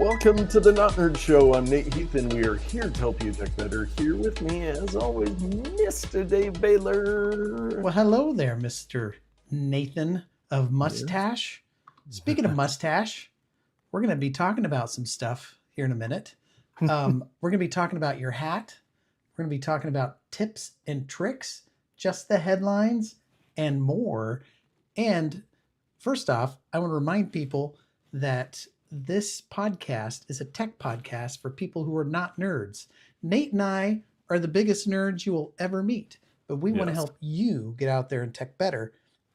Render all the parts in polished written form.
Welcome to the Not Nerd Show. I'm Nate Heath, and we are here to help you tech better. Here with me, as always, Mr. Dave Baylor. Well, hello there, Mr. Nathan of Mustache. Speaking of mustache, we're going to be talking about some stuff here in a minute. We're going to be talking about your hat. We're going to be talking about tips and tricks, just the headlines, and more. And first off, I want to remind people that this podcast is a tech podcast for people who are not nerds. Nate and I are the biggest nerds you will ever meet, but we want to help you get out there and tech better.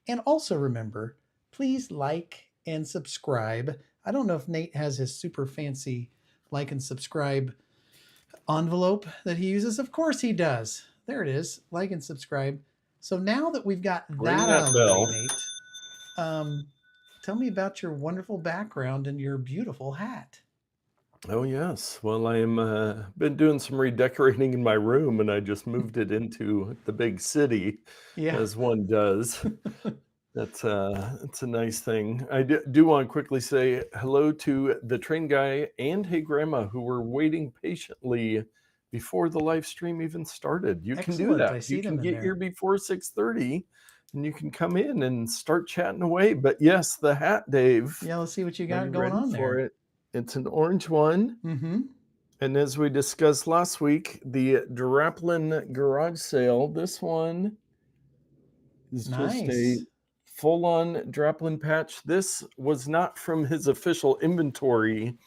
And also remember, please like and subscribe. I don't know if Nate has his super fancy like and subscribe envelope that he uses. Of course he does. There it is. Like and subscribe. So now that we've got that out of the way, Nate, tell me about your wonderful background and your beautiful hat. Oh, yes. Well, I'm been doing some redecorating in my room, and I just moved it into the big city, as one does. That's it's a nice thing. I do want to quickly say hello to the train guy and Hey Grandma, who were waiting patiently before the live stream even started. You can do that. You can get here before 6:30. And you can come in and start chatting away. But yes, the hat, Dave. Yeah, let's see what you got going on there. It's an orange one. Mm-hmm. And as we discussed last week, the Draplin garage sale, this one is just a full-on Draplin patch. This was not from his official inventory.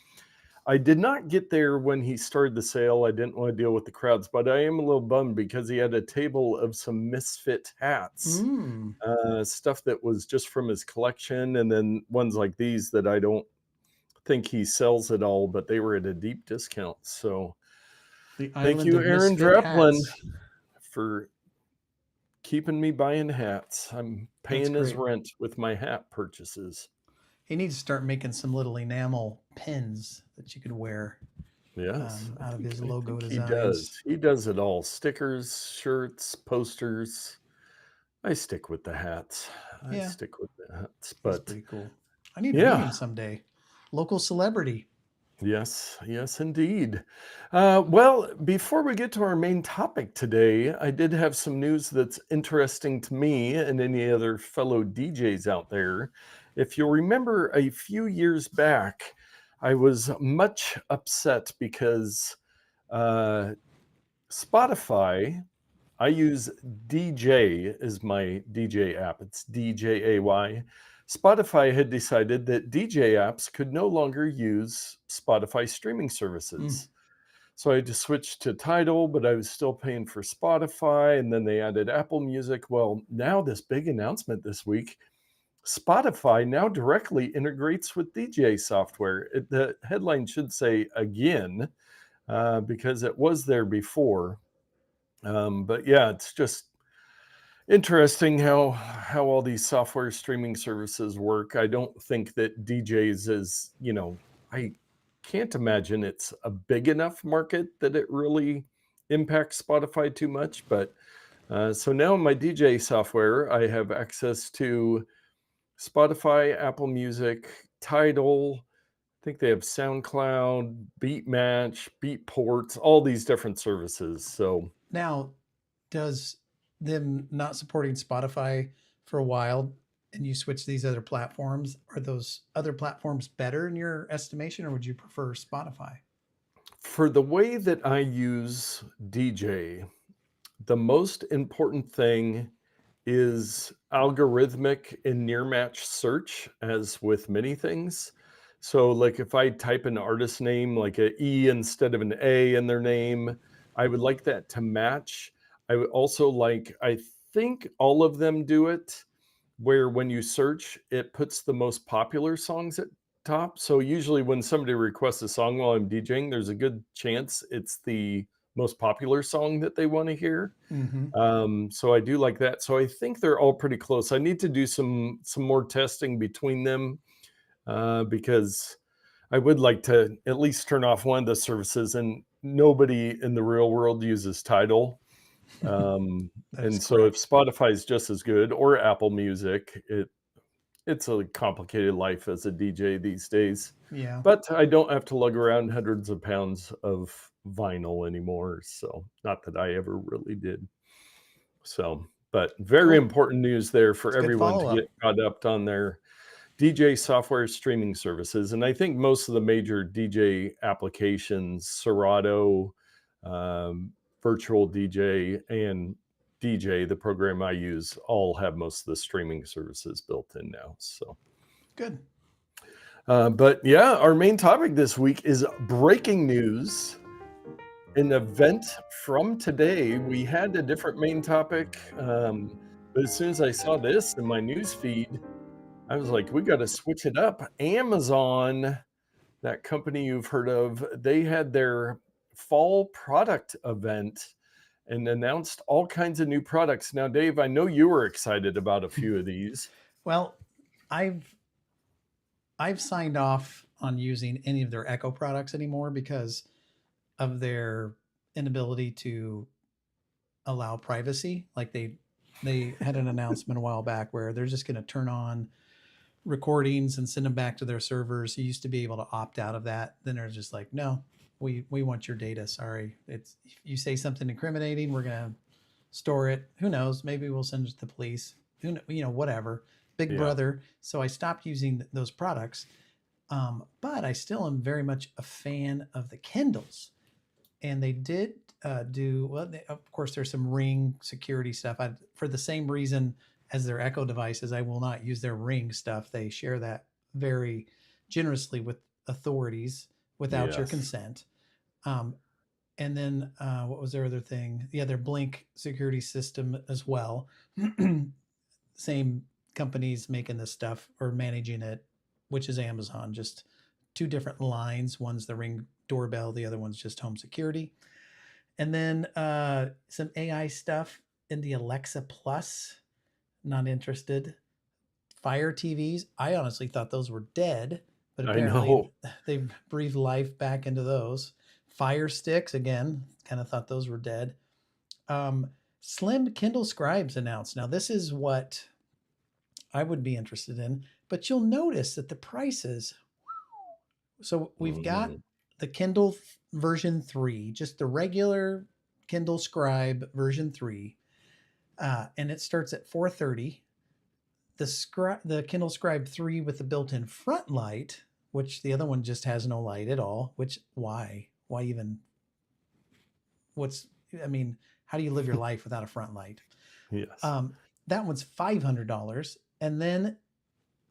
I did not get there when he started the sale. I didn't want to deal with the crowds, but I am a little bummed because he had a table of some misfit hats, stuff that was just from his collection, and then ones like these that I don't think he sells at all, but they were at a deep discount. So thank you, Aaron Draplin, for keeping me buying hats. I'm paying his rent with my hat purchases. He needs to start making some little enamel pins that you could wear. Yes, out of his logo designs. He does it all. Stickers, shirts, posters. I stick with the hats. But that's pretty cool. I need to meet him someday. Local celebrity. Yes, indeed. Well, before we get to our main topic today, I did have some news that's interesting to me and any other fellow DJs out there. If you'll remember a few years back, I was much upset because Spotify, I use DJ as my DJ app. It's DJAY. Spotify had decided that DJ apps could no longer use Spotify streaming services. So I had to switch to Tidal, but I was still paying for Spotify, and then they added Apple Music. Well, now this big announcement this week, Spotify now directly integrates with DJ software. The headline should say again, because it was there before. But yeah, it's just interesting how all these software streaming services work. I don't think that DJs is, I can't imagine it's a big enough market that it really impacts Spotify too much. But so now in my DJ software, I have access to Spotify, Apple Music, Tidal. I think they have SoundCloud, Beatmatch, Beatport, all these different services. So now, does them not supporting Spotify for a while and you switch these other platforms, are those other platforms better in your estimation, or would you prefer Spotify? For the way that I use DJ, the most important thing is algorithmic and near match search, as with many things. So like if I type an artist name, like an E instead of an A in their name, I would like that to match. I would also like, I think all of them do it, where when you search, it puts the most popular songs at top. So usually when somebody requests a song while I'm DJing, there's a good chance it's the most popular song that they want to hear. So I do like that. So I think they're all pretty close. I need to do some more testing between them because I would like to at least turn off one of the services, and nobody in the real world uses Tidal. And so if Spotify is just as good, or Apple Music, It's a complicated life as a DJ these days. Yeah. But I don't have to lug around hundreds of pounds of vinyl anymore. So, not that I ever really did. So, but very Cool. important news there for It's a good everyone to follow-up. get caught up on their DJ software streaming services. And I think most of the major DJ applications, Serato, um, Virtual DJ, and DJ, the program I use, all have most of the streaming services built in now. So, Good. but yeah, our main topic this week is breaking news. An event from today. We had a different main topic, but as soon as I saw this in my news feed, I was like, we got to switch it up. Amazon, that company you've heard of, they had their fall product event and announced all kinds of new products. Now, Dave, I know you were excited about a few of these. Well, I've signed off on using any of their Echo products anymore because of their inability to allow privacy. Like they had an announcement a while back where they're just going to turn on recordings and send them back to their servers. You used to be able to opt out of that. Then they're just like, no, we want your data. Sorry, it's if you say something incriminating, we're gonna store it. Who knows? Maybe we'll send it to the police. Whatever. Big Yeah. brother. So I stopped using those products. But I still am very much a fan of the Kindles. And they did of course, there's some Ring security stuff. For the same reason as their Echo devices, I will not use their Ring stuff. They share that very generously with authorities without your Yes. consent. And then what was their other thing? Yeah, their Blink security system as well. Same companies making this stuff or managing it, which is Amazon. Just two different lines. One's the Ring doorbell, the other one's just home security. And then some AI stuff in the Alexa Plus. Not interested. Fire TVs. I honestly thought those were dead, but I apparently know. they breathed life back into those. Fire sticks, again, kind of thought those were dead. Slim Kindle Scribes announced. Now, this is what I would be interested in, but you'll notice that the prices. So we've got the Kindle version 3, just the regular Kindle Scribe version 3, and it starts at $430. The Kindle Scribe 3 with the built-in front light, which the other one just has no light at all. Which why even? How do you live your life without a front light? Yes. That one's $500, and then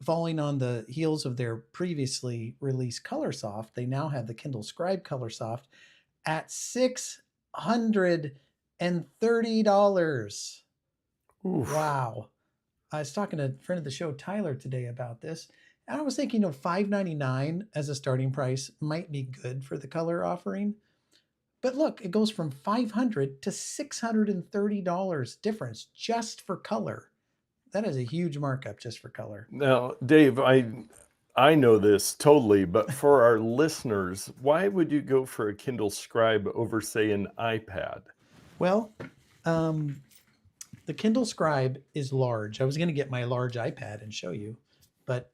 falling on the heels of their previously released ColorSoft, they now have the Kindle Scribe ColorSoft at $630. Oof. Wow. I was talking to a friend of the show, Tyler, today about this. And I was thinking, $599 as a starting price might be good for the color offering. But look, it goes from $500 to $630 difference just for color. That is a huge markup just for color. Now, Dave, I know this totally, but for our listeners, why would you go for a Kindle Scribe over, say, an iPad? Well, the Kindle Scribe is large. I was going to get my large iPad and show you, but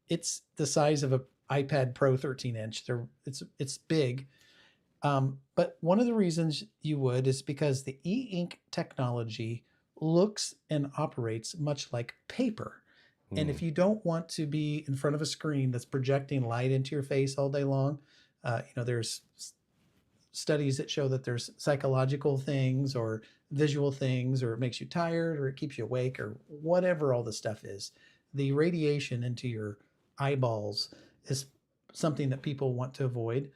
it's the size of an iPad Pro 13-inch. It's big. But one of the reasons you would is because the e-ink technology looks and operates much like paper. And if you don't want to be in front of a screen that's projecting light into your face all day long, there's studies that show that there's psychological things or visual things, or it makes you tired or it keeps you awake or whatever all the stuff is. The radiation into your eyeballs is something that people want to avoid.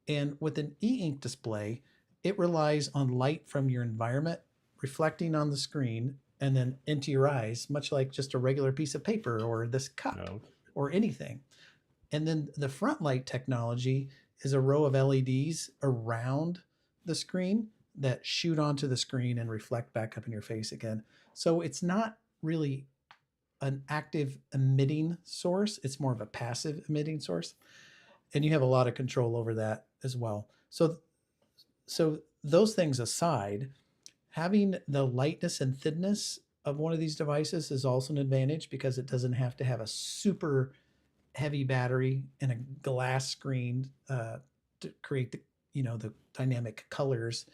And with an e-ink display, it relies on light from your environment reflecting on the screen and then into your eyes, much like just a regular piece of paper or this cup or anything. And then the front light technology is a row of LEDs around the screen that shoot onto the screen and reflect back up in your face again. So it's not really an active emitting source. It's more of a passive emitting source. And you have a lot of control over that as well. So those things aside, having the lightness and thinness of one of these devices is also an advantage because it doesn't have to have a super heavy battery and a glass screen to create the dynamic colors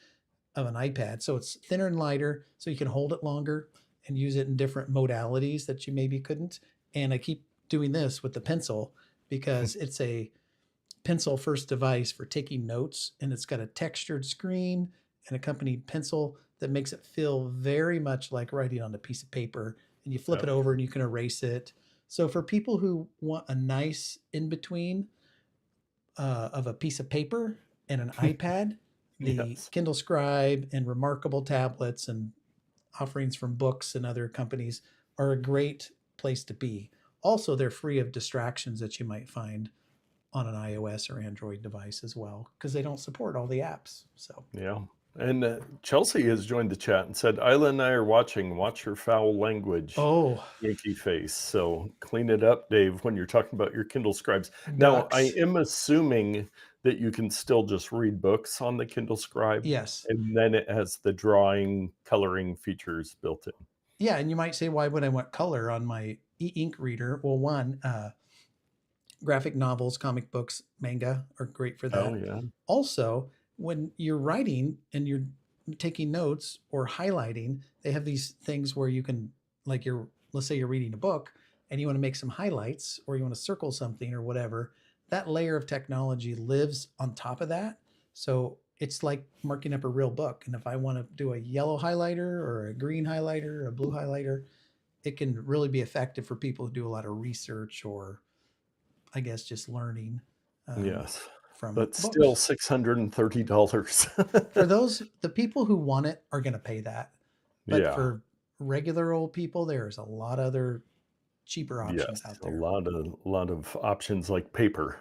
of an iPad. So it's thinner and lighter, so you can hold it longer and use it in different modalities that you maybe couldn't. And I keep doing this with the pencil because it's a pencil first device for taking notes, and it's got a textured screen and accompanied pencil that makes it feel very much like writing on a piece of paper. And you flip it over and you can erase it. So for people who want a nice in between of a piece of paper and an iPad, the Yes. Kindle Scribe and Remarkable tablets and offerings from books and other companies are a great place to be. Also, they're free of distractions that you might find on an iOS or Android device as well, because they don't support all the apps. So Yeah. And Chelsea has joined the chat and said, Isla and I are watching. Watch your foul language, oh, Yankee face. So clean it up, Dave, when you're talking about your Kindle Scribes. Now, I ducks. am assuming that you can still just read books on the Kindle Scribe, Yes. and then it has the drawing, coloring features built in. Yeah, and you might say, why would I want color on my e-ink reader? Well, one, graphic novels, comic books, manga are great for Oh, that. yeah. Also, when you're writing and you're taking notes or highlighting, they have these things where you can, like, let's say you're reading a book and you want to make some highlights or you want to circle something or whatever. That layer of technology lives on top of that. So it's like marking up a real book. And if I want to do a yellow highlighter or a green highlighter or a blue highlighter, it can really be effective for people who do a lot of research or, I guess, just learning Yes. from But still books. $630. For those, the people who want it are going to pay that. But Yeah. for regular old people, there's a lot of other cheaper options Yes. out A there. lot of options like paper.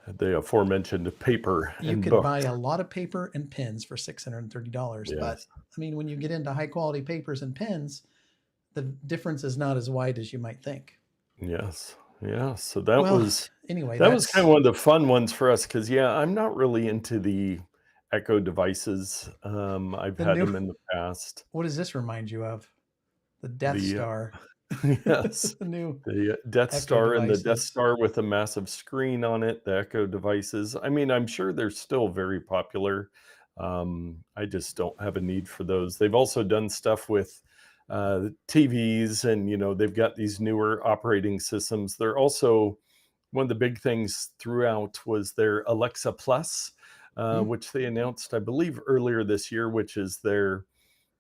The aforementioned paper You and could buy book. a lot of paper and pens for $630. But Yes. I mean, when you get into high quality papers and pens, the difference is not as wide as you might think. Yes. Yeah. So Well, anyway, that was kind that's of one of the fun ones for us because yeah, I'm not really into the Echo devices. I've the had new. them in the past. What does this remind you of? The Death The Star, yes, the new the Death Echo Star and the Death devices. Star with a massive screen on it, the Echo devices. I mean, I'm sure they're still very popular. I just don't have a need for those. They've also done stuff with TVs, and they've got these newer operating systems. They're also one of the big things throughout was their Alexa Plus, Hmm? which they announced, I believe, earlier this year, which is their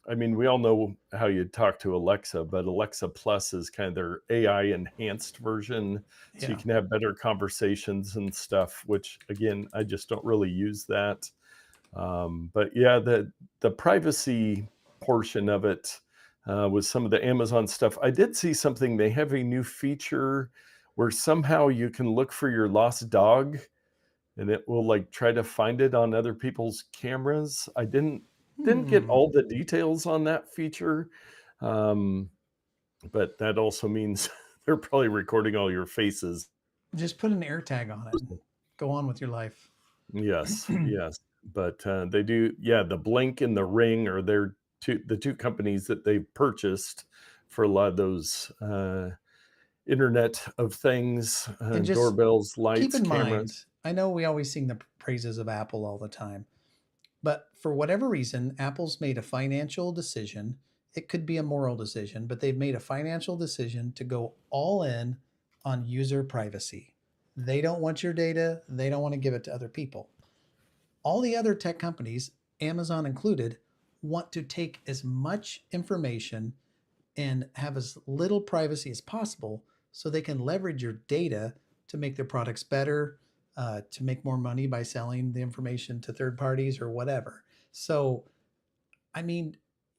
I mean, we all know how you talk to Alexa, but Alexa Plus is kind of their AI enhanced version. So you Yeah. can have better conversations and stuff, which again, I just don't really use that. But yeah, the privacy portion of it with some of the Amazon stuff. I did see something. They have a new feature where somehow you can look for your lost dog and it will like try to find it on other people's cameras. I didn't get Hmm. all the details on that feature, um, but that also means they're probably recording all your faces. Just put an air tag on it. Go on with your life. Yes, yes, but they do. Yeah, the Blink and the Ring are the two companies that they've purchased for a lot of those Internet of Things, And just doorbells, keep lights, in cameras. mind, I know we always sing the praises of Apple all the time, but for whatever reason, Apple's made a financial decision. It could be a moral decision, but they've made a financial decision to go all in on user privacy. They don't want your data, they don't want to give it to other people. All the other tech companies, Amazon included, want to take as much information and have as little privacy as possible so they can leverage your data to make their products better, to make more money by selling the information to third parties or whatever. So, I mean,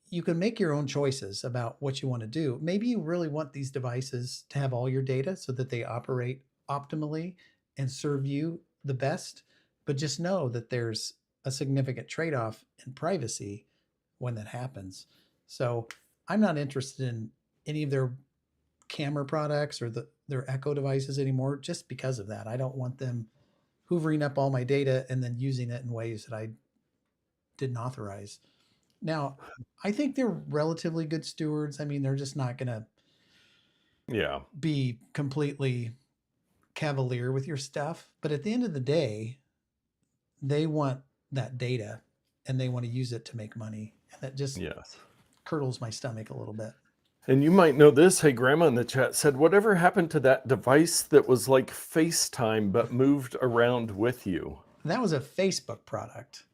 you can make your own choices about what you want to do. Maybe you really want these devices to have all your data so that they operate optimally and serve you the best. But just know that there's a significant trade off in privacy when that happens. So I'm not interested in any of their camera products or their Echo devices anymore just because of that. I don't want them hoovering up all my data and then using it in ways that I didn't authorize. Now, I think they're relatively good stewards. I mean, they're just not going to Yeah. be completely cavalier with your stuff. But at the end of the day, they want that data and they want to use it to make money. And that just Yes. curdles my stomach a little bit. And you might know this. Hey, Grandma in the chat said, whatever happened to that device that was like FaceTime but moved around with you? That was a Facebook product.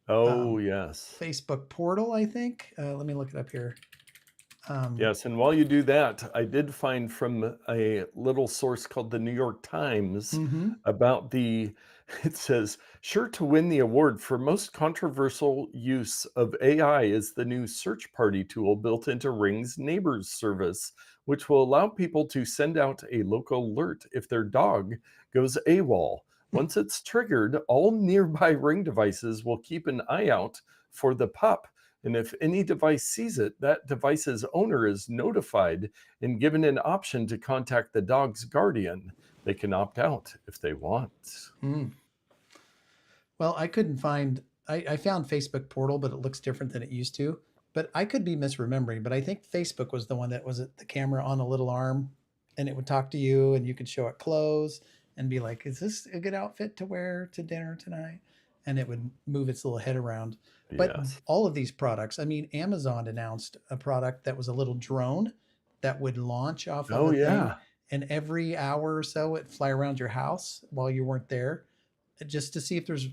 Oh, yes. Facebook Portal, I think. Let me look it up here. Yes, and while you do that, I did find from a little source called the New York Times about it says, sure to win the award for most controversial use of AI is the new search party tool built into Ring's Neighbors service, which will allow people to send out a local alert if their dog goes AWOL. Once it's triggered, all nearby Ring devices will keep an eye out for the pup. And if any device sees it, that device's owner is notified and given an option to contact the dog's guardian. They can opt out if they want. Well, I couldn't find, I found Facebook Portal, but it looks different than it used to. But I could be misremembering, but I think Facebook was the one that was the camera on a little arm and it would talk to you and you could show it clothes and be like, is this a good outfit to wear to dinner tonight? And it would move its little head around. But Yes. all of these products, I mean, Amazon announced a product that was a little drone that would launch off of Oh, a thing. yeah. And every hour or so, it'd fly around your house while you weren't there just to see if there's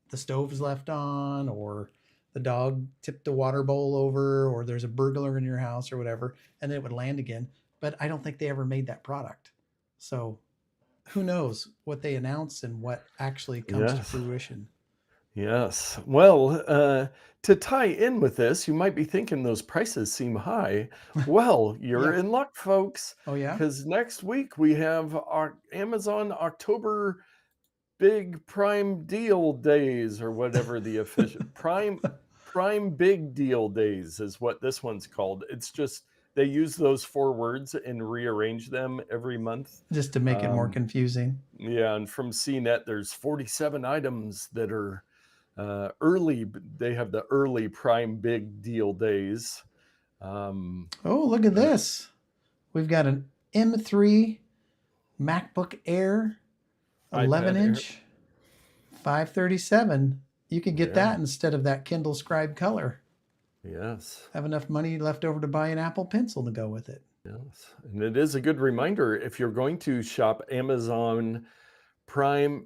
the stove is left on or the dog tipped the water bowl over or there's a burglar in your house or whatever, and then it would land again. But I don't think they ever made that product. So who knows what they announce and what actually comes to Yes. fruition. Yes. Well, to tie in with this, you might be thinking those prices seem high. Well, you're Yeah. in luck, folks, Oh, yeah. because next week we have our Amazon October big prime deal days or whatever the official prime big deal days is what this one's called. It's just they use those 4 words and rearrange them every month. Just to make it more confusing. Yeah, and from CNET, there's 47 items that are early. They have the early prime big deal days. Oh, look at this. We've got an M3 MacBook Air, 11 iPad Air. inch, 537. You could get Yeah. that instead of that Kindle Scribe color. Yes. Have enough money left over to buy an Apple Pencil to go with it. Yes. And it is a good reminder if you're going to shop Amazon Prime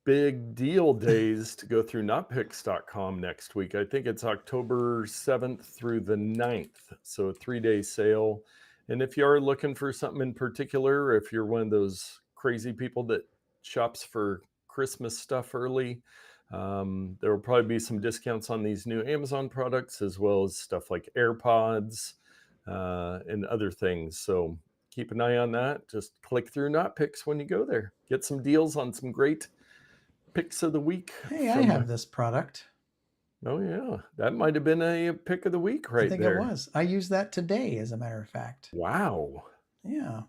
big deal days to go through notpicks.com next week. I think it's October 7th through the 9th. So a 3-day sale. And if you are looking for something in particular, if you're one of those crazy people that shops for Christmas stuff early, there will probably be some discounts on these new Amazon products, as well as stuff like AirPods and other things. So keep an eye on that. Just click through Not Picks when you go there. Get some deals on some great picks of the week. Hey, I have this product. Oh, yeah. That might have been a pick of the week right there. I think it was. I used that today, as a matter of fact. Wow. Yeah.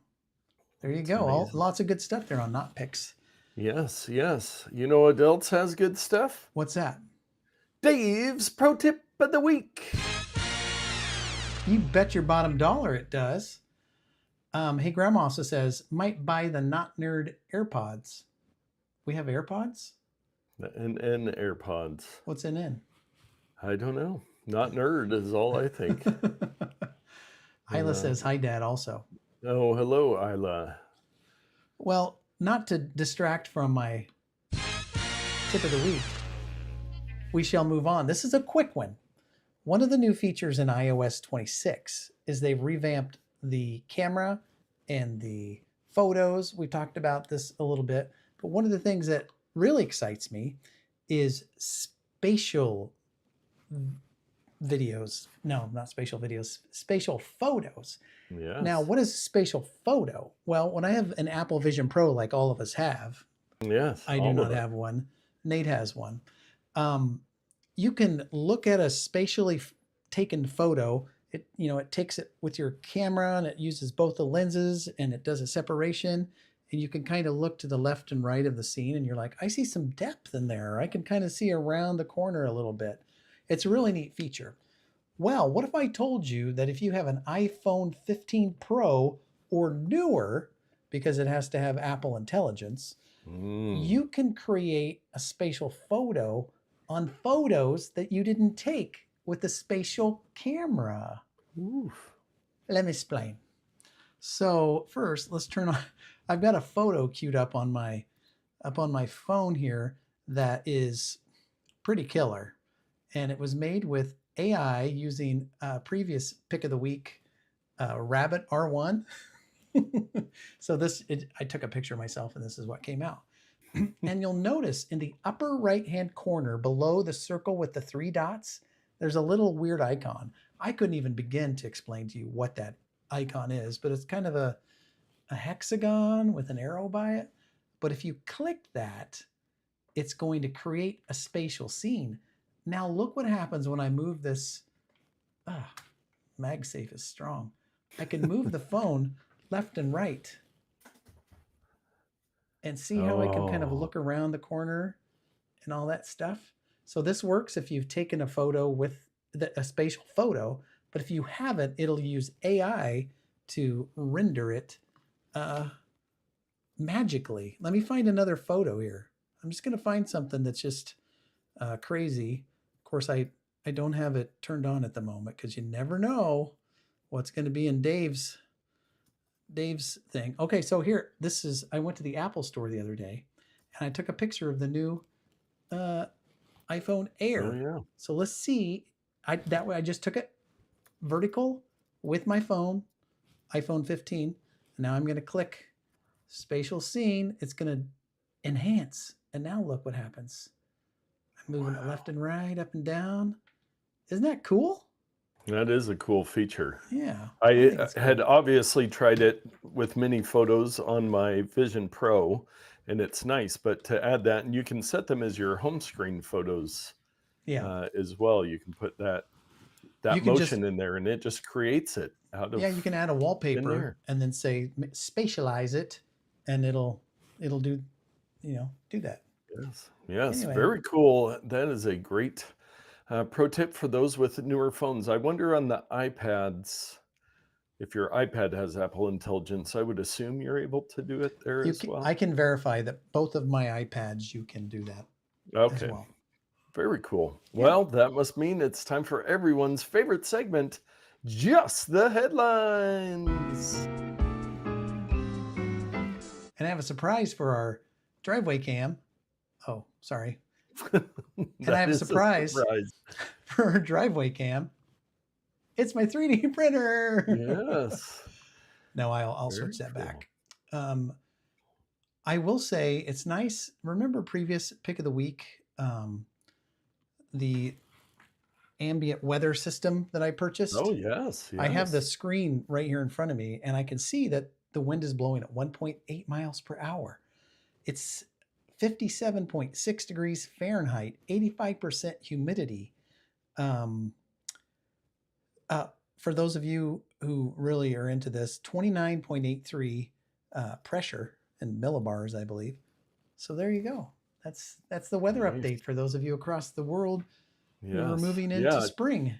There you go. Lots of good stuff there on Not Picks. Yes, yes. You know what else has good stuff? What's that? Dave's Pro Tip of the Week. You bet your bottom dollar it does. Hey, Grandma also says, might buy the Not Nerd AirPods. We have AirPods? And AirPods. What's in? I don't know. Not nerd is all I think. Isla says, hi, Dad, also. Oh, hello, Isla. Well, not to distract from my tip of the week, we shall move on. This is a quick one. One of the new features in iOS 26 is they've revamped the camera and the photos. We talked about this a little bit, but one of the things that really excites me is spatial videos. No, not spatial videos, spatial photos. Yes. Now, what is a spatial photo? Well, when I have an Apple Vision Pro, like all of us have, yes, I do not have one. Nate has one. You can look at a spatially taken photo. It takes it with your camera and it uses both the lenses and it does a separation. And you can kind of look to the left and right of the scene and you're like, I see some depth in there. I can kind of see around the corner a little bit. It's a really neat feature. Well, what if I told you that if you have an iPhone 15 Pro or newer, because it has to have Apple Intelligence, you can create a spatial photo on photos that you didn't take with the spatial camera. Oof. Let me explain. So first, let's turn on. I've got a photo queued up on my phone here that is pretty killer, and it was made with AI using a previous pick of the week, Rabbit R1. So I took a picture of myself, and this is what came out. And you'll notice in the upper right hand corner below the circle with the 3 dots, there's a little weird icon. I couldn't even begin to explain to you what that icon is, but it's kind of a hexagon with an arrow by it. But if you click that, it's going to create a spatial scene. Now look what happens when I move this. MagSafe is strong. I can move the phone left and right and see how I can kind of look around the corner and all that stuff. So this works if you've taken a photo with a spatial photo, but if you haven't, it'll use AI to render it magically. Let me find another photo here. I'm just going to find something that's just crazy. Of course, I don't have it turned on at the moment because you never know what's going to be in Dave's thing. Okay, so here, I went to the Apple store the other day and I took a picture of the new iPhone Air. Oh, yeah. So let's see. That way I just took it vertical with my phone, iPhone 15. And now I'm going to click spatial scene. It's going to enhance. And now look what happens. I'm moving it left and right, up and down. Isn't that cool? That is a cool feature. Yeah. I had obviously tried it with many photos on my Vision Pro, and it's nice, but to add that, and you can set them as your home screen photos as well. You can put that motion in there, and it just creates it out of. Yeah, you can add a wallpaper and then say spatialize it, and it'll do that. Yes, anyway. Very cool. That is a great pro tip for those with newer phones. I wonder on the iPads, if your iPad has Apple Intelligence, I would assume you're able to do it there as well. I can verify that both of my iPads, you can do that as well. Very cool. Yeah. Well, that must mean it's time for everyone's favorite segment, Just the Headlines. And I have a surprise for our driveway cam. Oh, sorry. And I have a surprise for our driveway cam. It's my 3D printer. Yes. No, I'll switch that back. I will say it's nice. Remember previous pick of the week, the ambient weather system that I purchased? Oh, yes. I have the screen right here in front of me, and I can see that the wind is blowing at 1.8 miles per hour. It's 57.6 degrees Fahrenheit, 85% humidity. For those of you who really are into this, 29.83 pressure in millibars, I believe. So there you go. That's the weather update for those of you across the world who are moving into spring.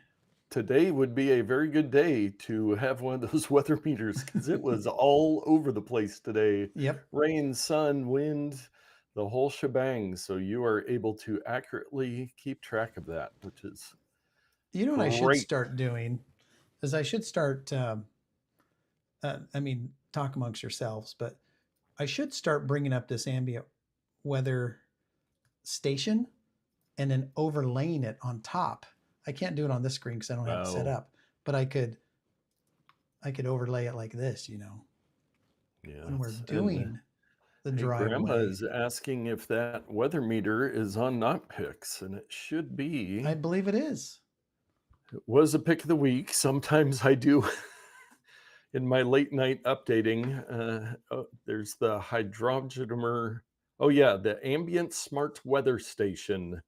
Today would be a very good day to have one of those weather meters because it was all over the place today. Yep. Rain, sun, wind, the whole shebang. So you are able to accurately keep track of that, which is what I should start doing is I should start, talk amongst yourselves, but I should start bringing up this ambient weather station and then overlaying it on top. I can't do it on this screen because I don't have it set up, but I could overlay it like this, when we're doing the driveway. Grandma is asking if that weather meter is on NotPix, and it should be. I believe it is. It was a pick of the week. Sometimes I do in my late night updating. There's the hydrometer. Oh yeah, the ambient smart weather station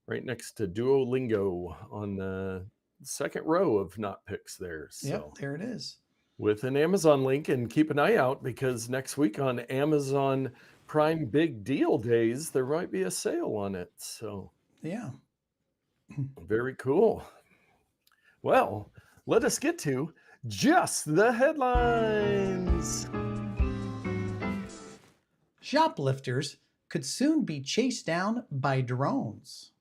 right next to Duolingo on the second row of NotPix there. So yep, there it is. With an Amazon link, and keep an eye out because next week on Amazon Prime Big Deal Days, there might be a sale on it. So yeah. Very cool. Well, let us get to just the headlines. Shoplifters could soon be chased down by drones.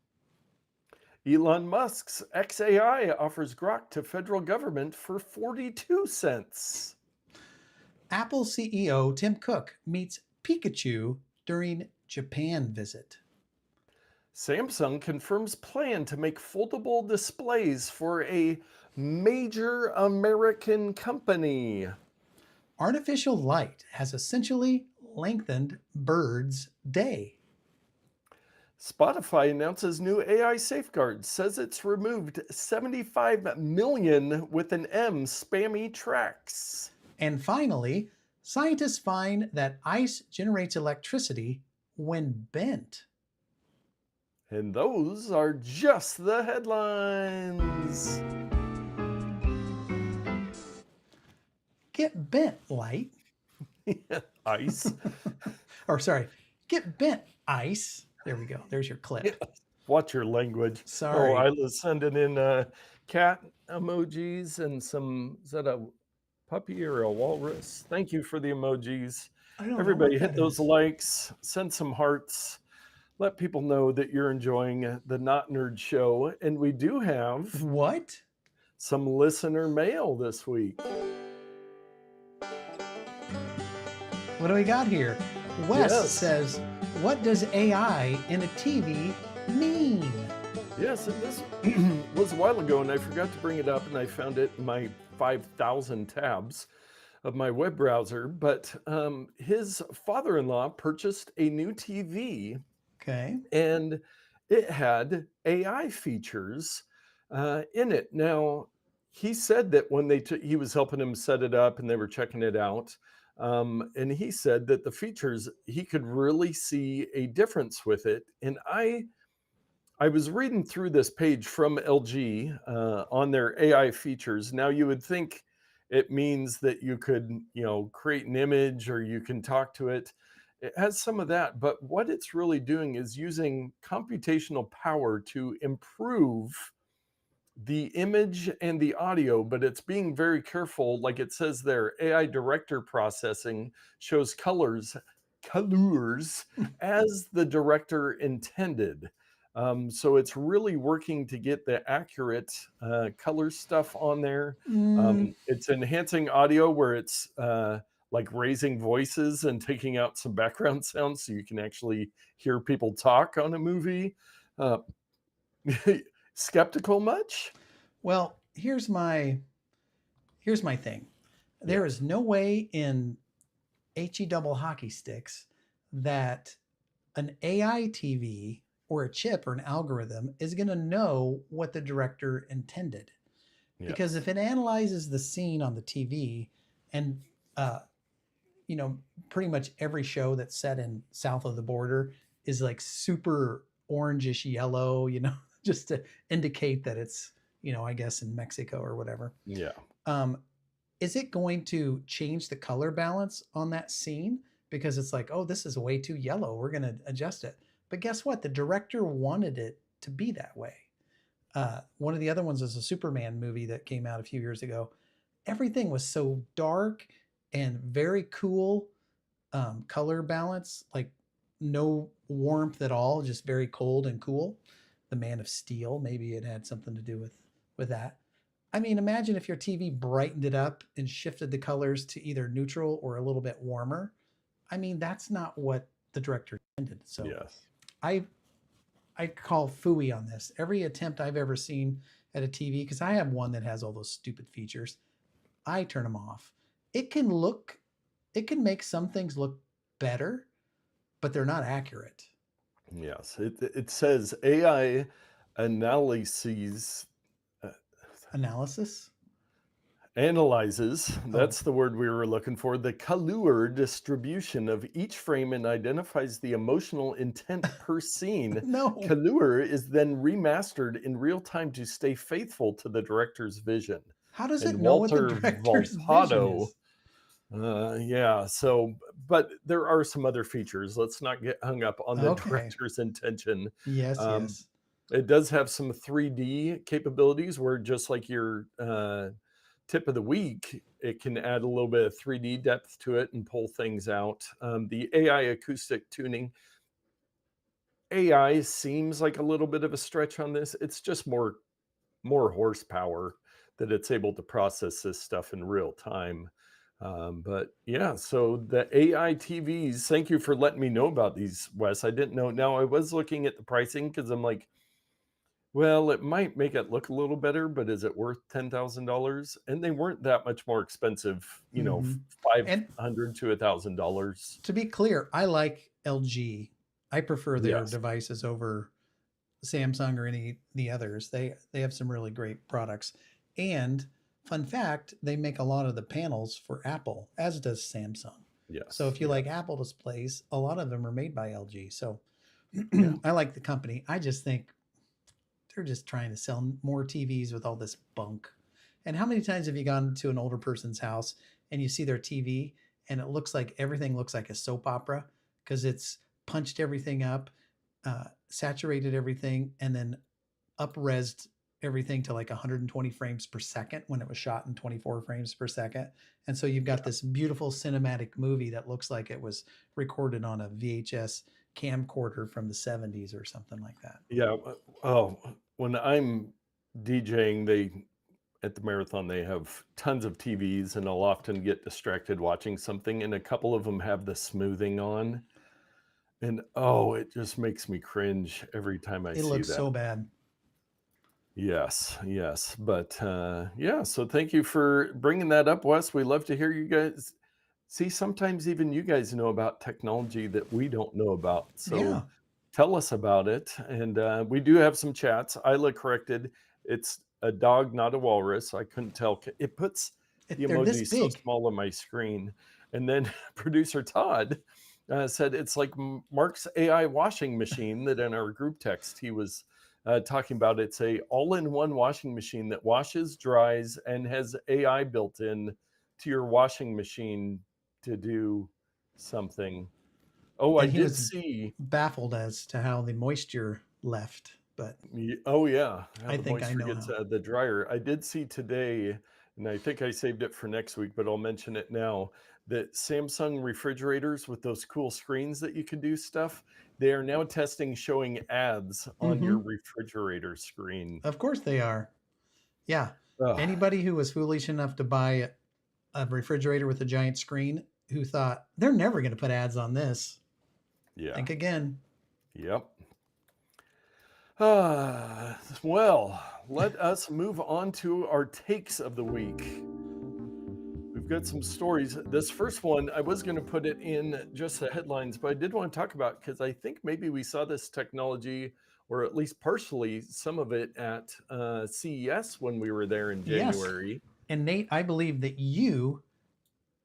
Elon Musk's XAI offers Grok to federal government for 42 cents. Apple CEO Tim Cook meets Pikachu during Japan visit. Samsung confirms plan to make foldable displays for a major American company. Artificial light has essentially lengthened birds' day. Spotify announces new AI safeguards, says it's removed 75 million with an M spammy tracks. And finally, scientists find that ice generates electricity when bent. And those are just the headlines. Get bent, light. Ice. Or sorry, get bent, ice. There we go. There's your clip. Watch your language. Sorry. Oh, I was sending in cat emojis and some, is that a puppy or a walrus? Thank you for the emojis. I don't Everybody know what hit that those is. likes, send some hearts. Let people know that you're enjoying the Not Nerd Show. And we do have What? some listener mail this week. What do we got here? Wes Yes. says, what does AI in a TV mean? Yes, and this was a while ago, and I forgot to bring it up, and I found it in my 5,000 tabs of my web browser. But his father-in-law purchased a new TV, Okay. and it had AI features in it. Now, he said that when he was helping him set it up, and they were checking it out, and he said that the features, he could really see a difference with it. And I was reading through this page from LG on their AI features. Now, you would think it means that you could, create an image or you can talk to it. It has some of that, but what it's really doing is using computational power to improve the image and the audio, but it's being very careful. Like it says there, AI director processing shows colors as the director intended. So it's really working to get the accurate color stuff on there. It's enhancing audio where it's like raising voices and taking out some background sounds so you can actually hear people talk on a movie. Skeptical much? Well, here's my thing. There is no way in HE double hockey sticks that an AI TV or a chip or an algorithm is going to know what the director intended. Because if it analyzes the scene on the TV and pretty much every show that's set in south of the border is like super orangish yellow, just to indicate that it's, I guess in Mexico or whatever. Yeah. Is it going to change the color balance on that scene? Because it's like, oh, this is way too yellow. We're going to adjust it. But guess what? The director wanted it to be that way. One of the other ones is a Superman movie that came out a few years ago. Everything was so dark and very cool color balance, like no warmth at all, just very cold and cool. The Man of Steel, maybe it had something to do with that. I mean, imagine if your TV brightened it up and shifted the colors to either neutral or a little bit warmer. I mean, that's not what the director intended. So yes. I call phooey on this. Every attempt I've ever seen at a TV, because I have one that has all those stupid features, I turn them off. It can make some things look better, but they're not accurate. Yes. It says AI analyses. Analysis? Analyzes, that's the word we were looking for, the color distribution of each frame and identifies the emotional intent per scene. No. Color is then remastered in real time to stay faithful to the director's vision. How does it And know what the Walter director's Volpato, vision is? yeah, so, but there are some other features. Let's not get hung up on the Okay. director's intention. Yes, yes. It does have some 3D capabilities where just like your tip of the week, it can add a little bit of 3D depth to it and pull things out. The AI acoustic tuning, AI seems like a little bit of a stretch on this. It's just more horsepower that it's able to process this stuff in real time. But yeah, so the AI TVs, thank you for letting me know about these, Wes. I didn't know. Now I was looking at the pricing because I'm like, well, it might make it look a little better, but is it worth $10,000? And they weren't that much more expensive, Hmm. And 500 to $1,000. to be clear, I like LG. I prefer their Yes. devices over Samsung or any of the others. They have some really great products. And fun fact, they make a lot of the panels for Apple, as does Samsung. So Yes. if you Yeah. like Apple displays, a lot of them are made by LG. So Yeah. I like the company. I just think they're just trying to sell more TVs with all this bunk. And how many times have you gone to an older person's house and you see their TV and it looks like everything looks like a soap opera because it's punched everything up, saturated everything, and then up-resed everything to like 120 frames per second when it was shot in 24 frames per second. And so you've got Yeah. this beautiful cinematic movie that looks like it was recorded on a VHS camcorder from the 70s or something like that. Yeah. Oh, when I'm DJing, at the marathon, they have tons of TVs, and I'll often get distracted watching something, and a couple of them have the smoothing on. And oh, it just makes me cringe every time I It see looks that. so bad. Yes, yes, but, yeah, so thank you for bringing that up, Wes. We love to hear you guys. See, sometimes even you guys know about technology that we don't know about, so Yeah. tell us about it, and, we do have some chats. Isla corrected, it's a dog, not a walrus. I couldn't tell. It puts the They're this emoji so big. small on my screen, and then producer Todd, said it's like Mark's AI washing machine that in our group text he was talking about. It's a all-in-one washing machine that washes, dries, and has AI built in to your washing machine to do something. Oh, I And he did was see. baffled as to how the moisture left, but Oh yeah, how I the think I moisture know gets how. the dryer. I did see today, and I think I saved it for next week, but I'll mention it now. That Samsung refrigerators with those cool screens that you can do stuff, they are now testing showing ads on your Hmm. refrigerator screen. Of course they are. Yeah. Ugh, Anybody who was foolish enough to buy a refrigerator with a giant screen who thought they're never going to put ads on this, yeah. think again. Yep. Well, let us move on to our takes of the week. We've got some stories. This first one, I was going to put it in just the headlines, but I did want to talk about because I think maybe we saw this technology, or at least partially some of it, at CES when we were there in Yes. January. And Nate, I believe that you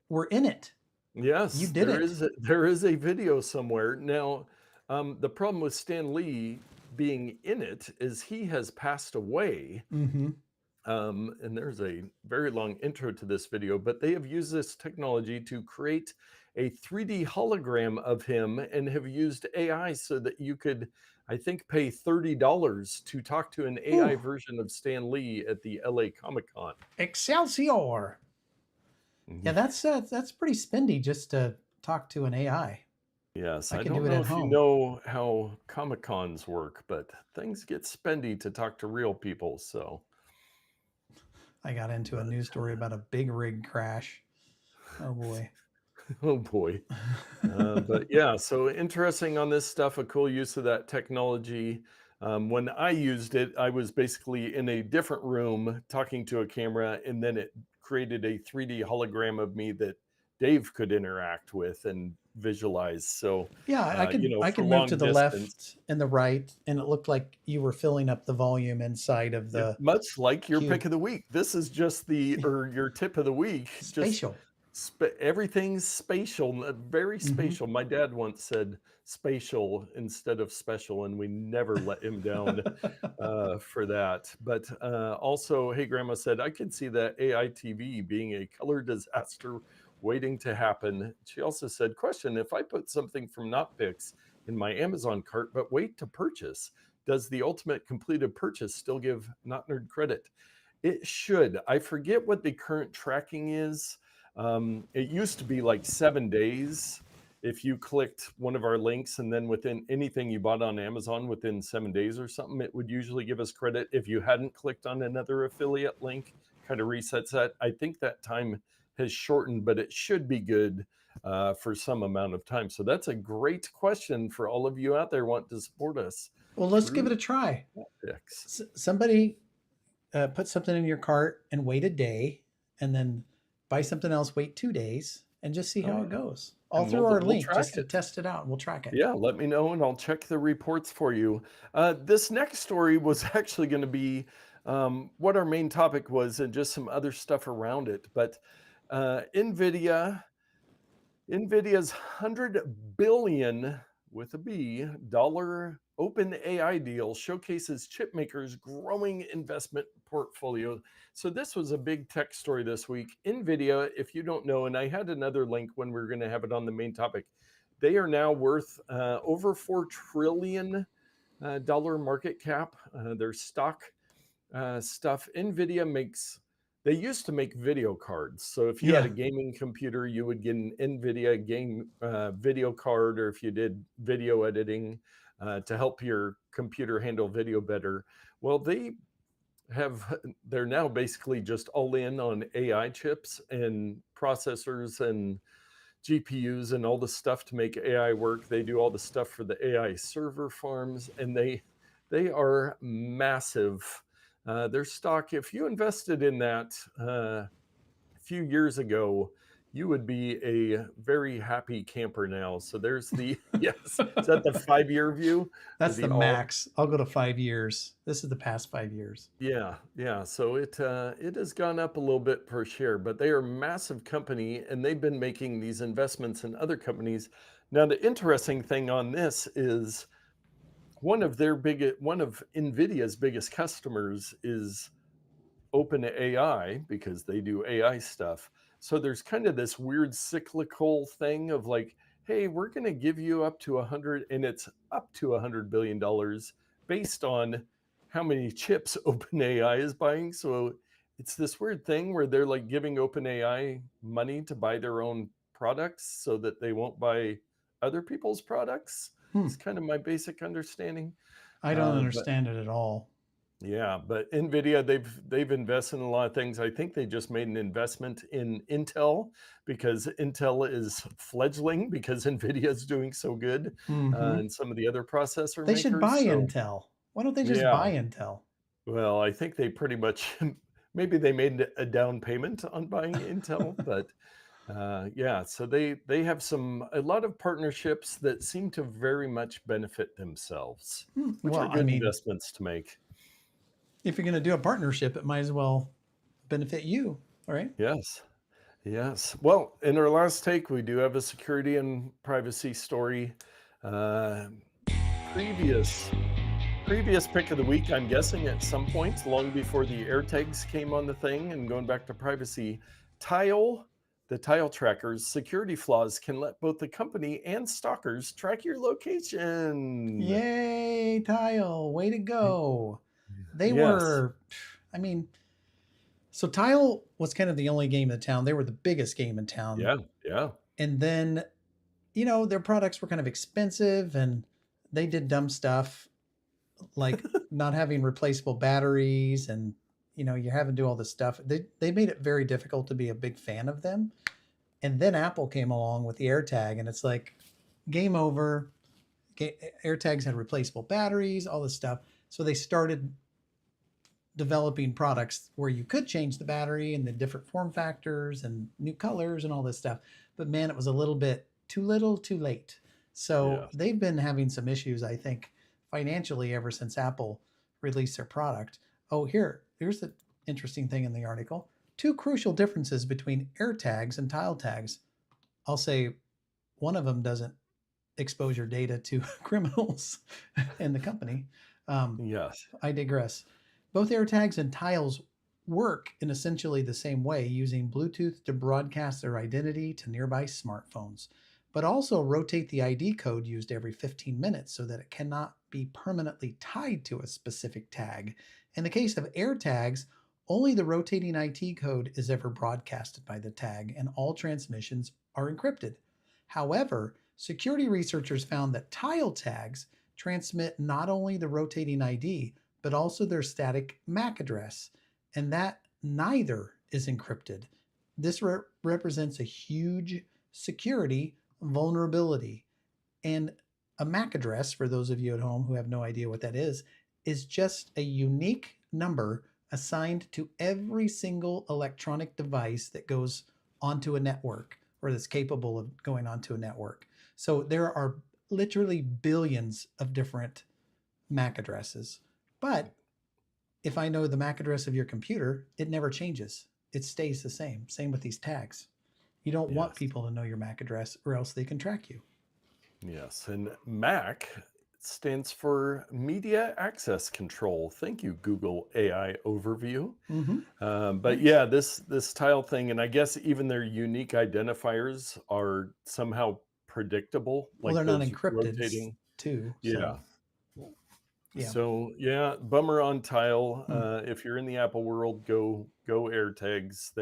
were in it. You Yes, did it. there is a video somewhere. Now, the problem with Stan Lee being in it is he has passed away. Hmm. And there's a very long intro to this video, but they have used this technology to create a 3D hologram of him and have used AI so that you could, I think, pay $30 to talk to an AI Ooh, version of Stan Lee at the LA Comic Con. Excelsior. Yeah, that's pretty spendy just to talk to an AI. Yes, I I can don't do it know at if you home. know how Comic Cons work, but things get spendy to talk to real people. So, I got into a but news story about a big rig crash. Oh boy. oh boy. But yeah, so interesting on this stuff, a cool use of that technology. When I used it, I was basically in a different room talking to a camera, and then it created a 3D hologram of me that Dave could interact with and visualize. So, Yeah, I for could move to long the distance, left and the right, and it looked like you were filling up the volume inside of yeah, the much like your cube. pick of the week. This is just or your tip of the week, just Spatial. everything's spatial, very Hmm. spatial. My dad once said spatial instead of special, and we never let him down for that. But also, hey, Grandma said, I can see that AI TV being a color disaster waiting to happen. She also said, question, if I put something from NotPix in my Amazon cart, but wait to purchase, Does the ultimate completed purchase still give not nerd credit? It should. I forget what the current tracking is. It used to be like 7 days. If you clicked one of our links and then within anything you bought on Amazon within 7 days or something, it would usually give us credit. If you hadn't clicked on another affiliate link, kind of resets that. I think that time has shortened, but it should be good for some amount of time. So that's a great question for all of you out there wanting to support us. Well, let's give it a try. Somebody put something in your cart and wait a day, and then buy something else, wait 2 days, and just see how it goes. All through our link, just to test it out. We'll track it. Yeah, let me know and I'll check the reports for you. This next story was actually going to be what our main topic was and just some other stuff around it. But Nvidia's $100 billion with a B dollar OpenAI deal showcases chipmakers' growing investment portfolio. So this was a big tech story this week. Nvidia, if you don't know, and I had another link when we were going to have it on the main topic, they are now worth over $4 trillion market cap. Their stock stuff. Nvidia makes, they used to make video cards. So if you had a gaming computer, you would get an Nvidia game video card, or if you did video editing to help your computer handle video better. Well, they're now basically just all in on AI chips and processors and GPUs and all the stuff to make AI work. They do all the stuff for the AI server farms, and they are massive. Their stock, if you invested in that a few years ago, you would be a very happy camper now. So there's the, yes, is that the 5-year view? That's the max. I'll go to 5 years. This is the past 5 years. Yeah. So it has gone up a little bit per share, but they are a massive company and they've been making these investments in other companies. Now, the interesting thing on this is one of Nvidia's biggest customers is OpenAI, because they do AI stuff. So there's kind of this weird cyclical thing of like, hey, we're going to give you up to 100, and it's up to $100 billion based on how many chips OpenAI is buying. So it's this weird thing where they're like giving OpenAI money to buy their own products so that they won't buy other people's products. It's kind of my basic understanding. I don't understand it at all. Yeah, but Nvidia, they've invested in a lot of things. I think they just made an investment in Intel because Intel is fledgling because Nvidia is doing so good, and some of the other processor They makers. should buy Intel. Why don't they just buy Intel? Well, I think they pretty much, maybe they made a down payment on buying Intel, but yeah, so they have a lot of partnerships that seem to very much benefit themselves, which are good investments to make. If you're going to do a partnership, it might as well benefit you, right? Yes. Well, in our last take, we do have a security and privacy story. Previous pick of the week, I'm guessing at some point, long before the AirTags came on the thing, and going back to privacy, the Tile trackers security flaws can let both the company and stalkers track your location. Yay, Tile, way to go. They were, so Tile was kind of the only game in town. They were the biggest game in town. Yeah. And then, their products were kind of expensive and they did dumb stuff like not having replaceable batteries and, you're having to do all this stuff. They made it very difficult to be a big fan of them. And then Apple came along with the AirTag and it's like game over. AirTags had replaceable batteries, all this stuff. So they started developing products where you could change the battery and the different form factors and new colors and all this stuff. But man, it was a little bit too little, too late. So they've been having some issues, I think, financially ever since Apple released their product. Oh, here's the interesting thing in the article. 2 crucial differences between AirTags and Tile tags. I'll say one of them doesn't expose your data to criminals in the company. Yes. I digress. Both AirTags and Tiles work in essentially the same way, using Bluetooth to broadcast their identity to nearby smartphones, but also rotate the ID code used every 15 minutes so that it cannot be permanently tied to a specific tag. In the case of AirTags, only the rotating IT code is ever broadcasted by the tag, and all transmissions are encrypted. However, security researchers found that tile tags transmit not only the rotating ID, but also their static MAC address, and that neither is encrypted. This represents a huge security vulnerability. And a MAC address, for those of you at home who have no idea what that is just a unique number assigned to every single electronic device that goes onto a network or that's capable of going onto a network. So there are literally billions of different MAC addresses. But if I know the MAC address of your computer, it never changes. It stays the same. Same with these tags. You don't want people to know your MAC address or else they can track you. Yes, and MAC stands for Media Access Control. Thank you, Google AI Overview. But yeah, this tile thing, and I guess even their unique identifiers are somehow predictable. Well, Like they're not those encrypted rotating. too. Yeah. Yeah. So yeah, bummer on tile. If you're in the Apple world, go AirTags.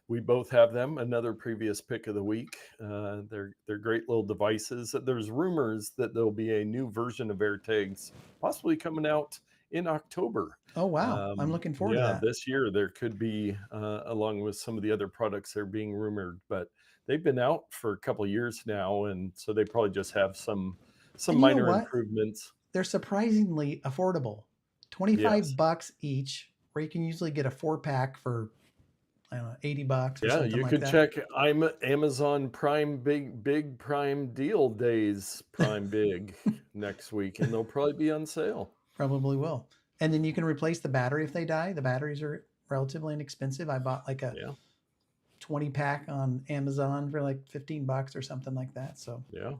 We both have them. Another previous pick of the week. They're great little devices. There's rumors that there'll be a new version of AirTags possibly coming out in October. Oh wow, I'm looking forward to that. This year there could be, along with some of the other products that are being rumored, but they've been out for a couple of years now, and so they probably just have some minor improvements. They're surprisingly affordable. $25 each, where you can usually get a 4-pack for, I don't know, $80 or something like that. Yeah, you could check I'm Amazon Prime big Prime deal days, Prime Big next week, and they'll probably be on sale. Probably will. And then you can replace the battery if they die. The batteries are relatively inexpensive. I bought like a 20-pack on Amazon for like $15 or something like that. So yeah,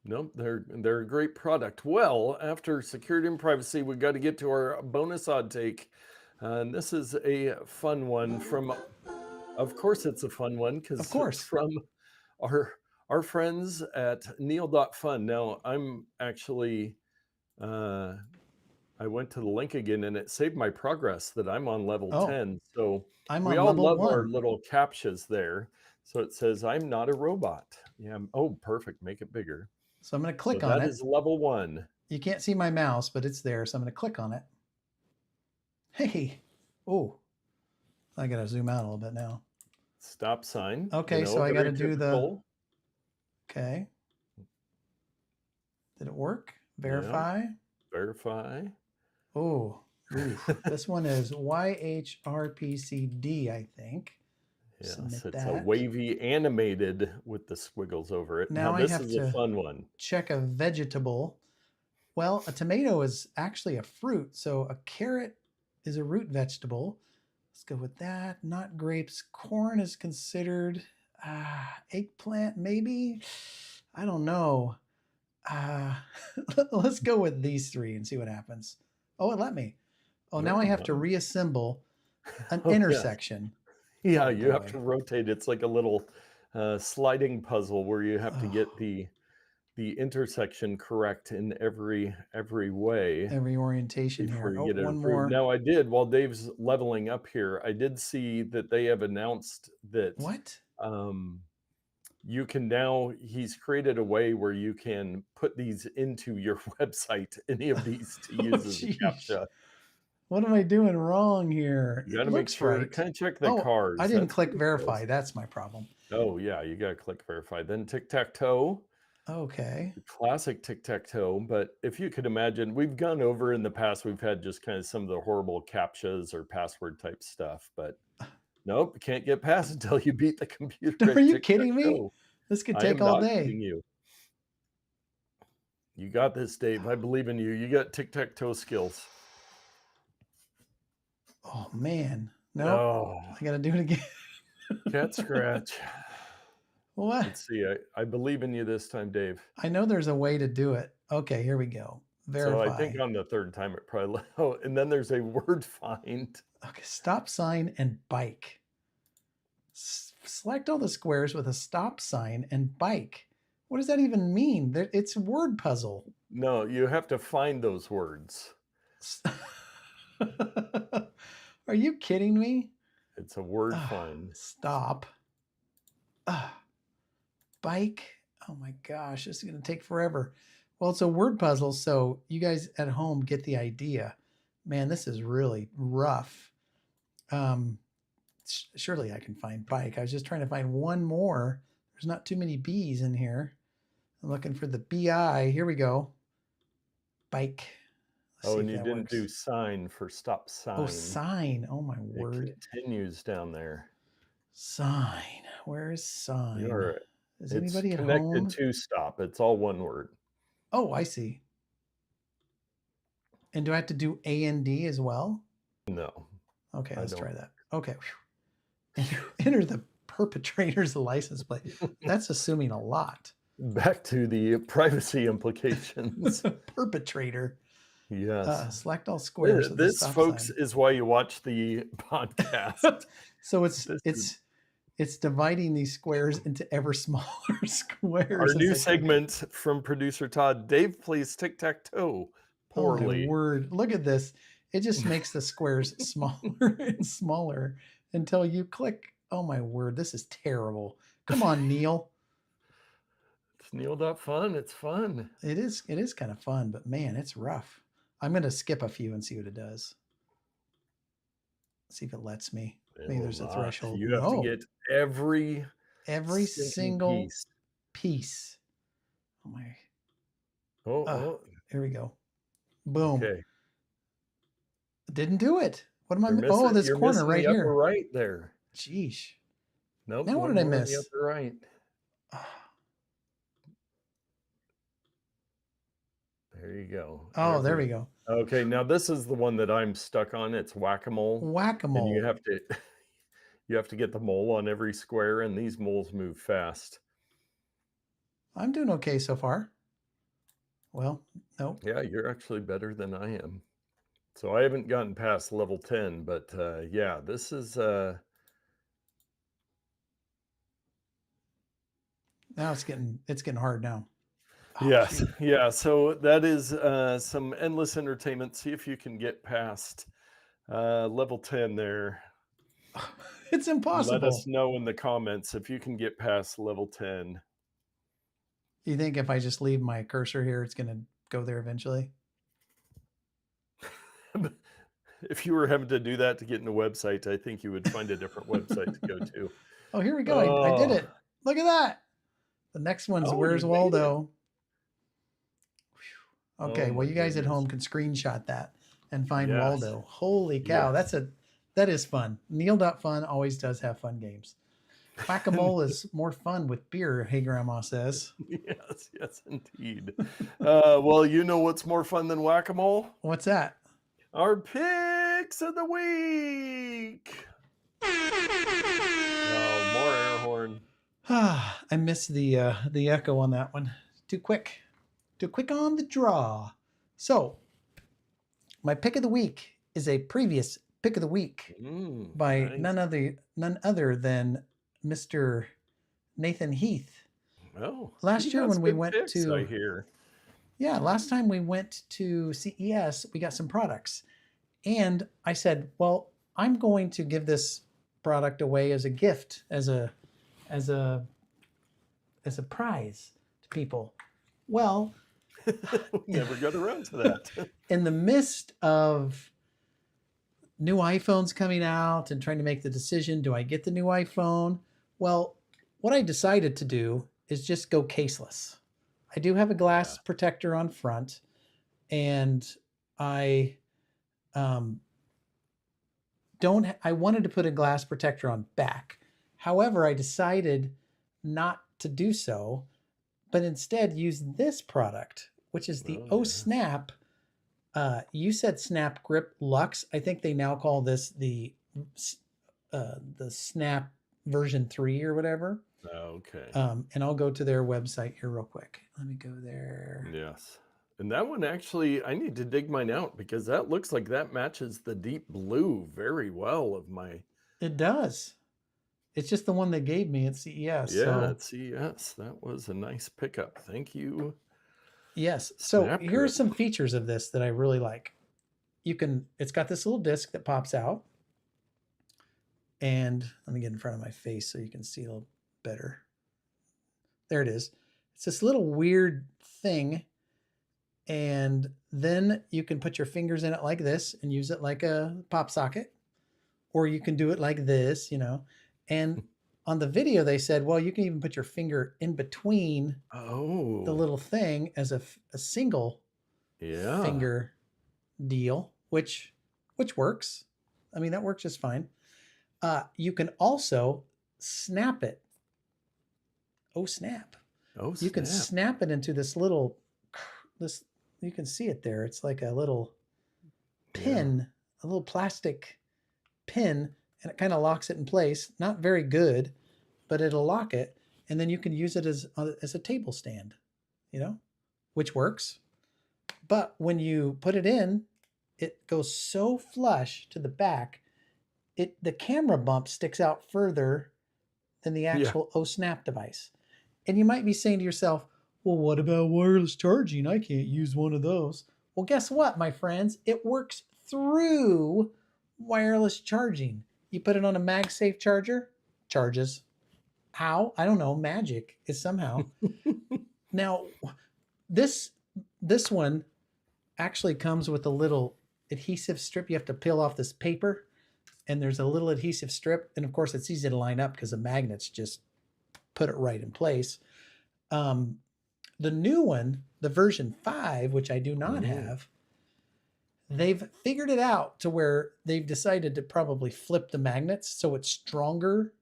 no, they're a great product. Well, after security and privacy, we got to get to our bonus odd take. And this is a fun one from, of course, it's a fun one because from our friends at Neal.Fun. Now, I'm actually, I went to the link again and it saved my progress that I'm on level 10. So we all love our little captchas there. So it says, I'm not a robot. Yeah. Oh, perfect. Make it bigger. So I'm going to click on it. That is level 1. You can't see my mouse, but it's there. So I'm going to click on it. Hey. Oh, I got to zoom out a little bit now. Stop sign. Okay. So I got to do the, okay. Did it work? Verify. Yeah. Verify. Oh, this one is YHRPCD, I think. Yes, it's a wavy animated with the squiggles over it. Now this is a fun one. Check a vegetable. Well, a tomato is actually a fruit. So a carrot is a root vegetable. Let's go with that. Not grapes. Corn is considered eggplant, maybe. I don't know. Let's go with these 3 and see what happens. Oh, it let me. Oh, now I have to reassemble an intersection. Yeah, you have to rotate. It's like a little sliding puzzle where you have to get the intersection correct in every way. Every orientation before here. you get it one approved. more. Now I did, while Dave's leveling up here, I did see that they have announced that you can now, he's created a way where you can put these into your website, any of these to use as a CAPTCHA. What am I doing wrong here? You got to make sure, kind of check the cars. I didn't click verify. That's my problem. Oh yeah, you got to click verify. Then tic-tac-toe. Okay. The classic tic-tac-toe. But if you could imagine, we've gone over in the past, we've had just kind of some of the horrible CAPTCHAs or password type stuff, but nope, you can't get past until you beat the computer. Are you kidding me? This could take all day. You got this, Dave. I believe in you. You got tic-tac-toe skills. Oh man, no, I gotta do it again. Cat scratch. What? Let's see. I believe in you this time, Dave. I know there's a way to do it. Okay, here we go. Verify. So I think on the 3rd time it probably. Oh, and then there's a word find. Okay, stop sign and bike. Select all the squares with a stop sign and bike. What does that even mean? It's a word puzzle. No, you have to find those words. Are you kidding me? It's a word find. Stop. Bike. Oh my gosh, this is going to take forever. Well, it's a word puzzle, so you guys at home get the idea. Man, this is really rough. Surely I can find bike. I was just trying to find one more. There's not too many B's in here. I'm looking for the BI. Here we go. Bike. Oh, and you didn't do sign for stop sign. Oh, sign. Oh my word. It continues down there. Sign. Where is sign? Is it's anybody at connected home? to stop. It's all one word. Oh, I see. And do I have to do A and D as well? No. Okay, let's try that. Okay. Enter the perpetrator's license plate. That's assuming a lot. Back to the privacy implications. Perpetrator. Yes. Select all squares. This, folks, is why you watch the podcast. So it's dividing these squares into ever smaller squares. Our new segment from producer Todd. Dave plays tic-tac-toe poorly. Oh my word. Look at this. It just makes the squares smaller and smaller until you click. Oh my word. This is terrible. Come on, Neal. It's Neal.Fun. It's fun. It is kind of fun, but man, it's rough. I'm going to skip a few and see what it does. See if it lets me. Maybe there's a threshold. You have to get every single piece. Oh my. Oh, here we go. Boom. Okay. Didn't do it. What am I? Oh, this corner right here. Upper right there. Jeesh. Nope. Now what did I miss? The upper right. There you go. Oh, there we go. Okay, now this is the one that I'm stuck on. It's whack-a-mole. Whack-a-mole. And you have to get the mole on every square, and these moles move fast. I'm doing okay so far. Well, no. Yeah, you're actually better than I am. So I haven't gotten past level 10, but yeah, this is now it's getting hard now. Oh, yes. Geez. Yeah. So that is some endless entertainment. See if you can get past level 10 there. It's impossible. Let us know in the comments if you can get past level 10. You think if I just leave my cursor here, it's going to go there eventually? If you were having to do that to get in the website, I think you would find a different website to go to. Oh, here we go. I did it. Look at that. The next one's Where's Waldo? Okay, well, you guys at home can screenshot that and find Waldo. Holy cow, that is fun. Neal.Fun always does have fun games. Whack-a-mole is more fun with beer, hey Grandma says. Yes, indeed. Well, you know what's more fun than whack-a-mole? What's that? Our picks of the week. Oh, more air horn. I missed the echo on that one. Too quick on the draw. So, my pick of the week is a previous pick of the week by none other than Mr. Nathan Heath. Oh, last year when we went to, I hear. Yeah, last time we went to CES, we got some products, and I said, well, I'm going to give this product away as a gift, as a prize to people. Well, never got around to that. In the midst of new iPhones coming out and trying to make the decision, do I get the new iPhone? Well, what I decided to do is just go caseless. I do have a glass protector on front, and I wanted to put a glass protector on back. However, I decided not to do so, but instead use this product, which is the OhSnap. You said Snap Grip Luxe. I think they now call this the Snap version 3 or whatever. Okay. And I'll go to their website here real quick. Let me go there. Yes. And that one actually, I need to dig mine out because that looks like that matches the deep blue very well of my. It does. It's just the one they gave me at CES. Yeah, So at CES. That was a nice pickup. Thank you. yes. So Snap here are grip. some features of this that I really like. It's got this little disc that pops out. And let me get in front of my face so you can see a little better. There it is. It's this little weird thing. And then you can put your fingers in it like this and use it like a pop socket. Or you can do it like this, you know. And on the video, they said, well, you can even put your finger in between the Oh, little thing as a single yeah. finger deal, which works. I mean, that works just fine. You can also snap it. Oh, snap. Oh, You can snap. snap it into this little, you can see it there. It's like a little pin, a little plastic pin, and it kind of locks it in place. Not very good, but it'll lock it. And then you can use it as a table stand, you know, which works. But when you put it in, it goes so flush to the back, the camera bump sticks out further than the actual OhSnap device. And you might be saying to yourself, well, what about wireless charging? I can't use one of those. Well, guess what, my friends? It works through wireless charging. You put it on a MagSafe charger, charges. How? I don't know. Magic is somehow. Now, this one actually comes with a little adhesive strip. You have to peel off this paper, and there's a little adhesive strip. And of course, it's easy to line up because the magnets just put it right in place. The new one, the version 5, which I do not have, they've figured it out to where they've decided to probably flip the magnets so it's stronger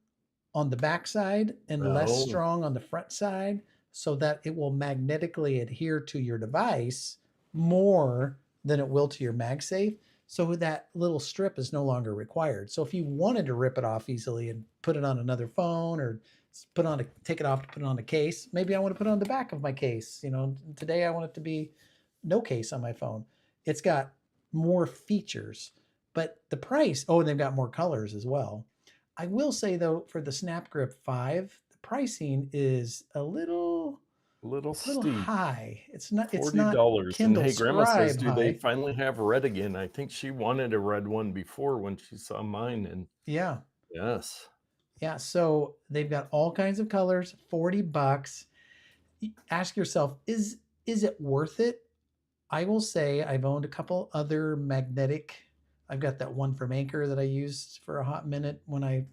on the back side and less strong on the front side, so that it will magnetically adhere to your device more than it will to your MagSafe. So that little strip is no longer required. So if you wanted to rip it off easily and put it on another phone, or take it off to put it on a case, maybe I want to put it on the back of my case. You know, today I want it to be no case on my phone. It's got more features, but the price, and they've got more colors as well. I will say though, for the Snap Grip 5, the pricing is a little steep. high. It's not $40. Kindle And hey, Grandma Scribe says, do high. they finally have red again? I think she wanted a red one before when she saw mine. And yeah. Yes. Yeah. So they've got all kinds of colors, $40. Ask yourself, is it worth it? I will say I've owned a couple other magnetic. I've got that one from Anchor that I used for a hot minute when I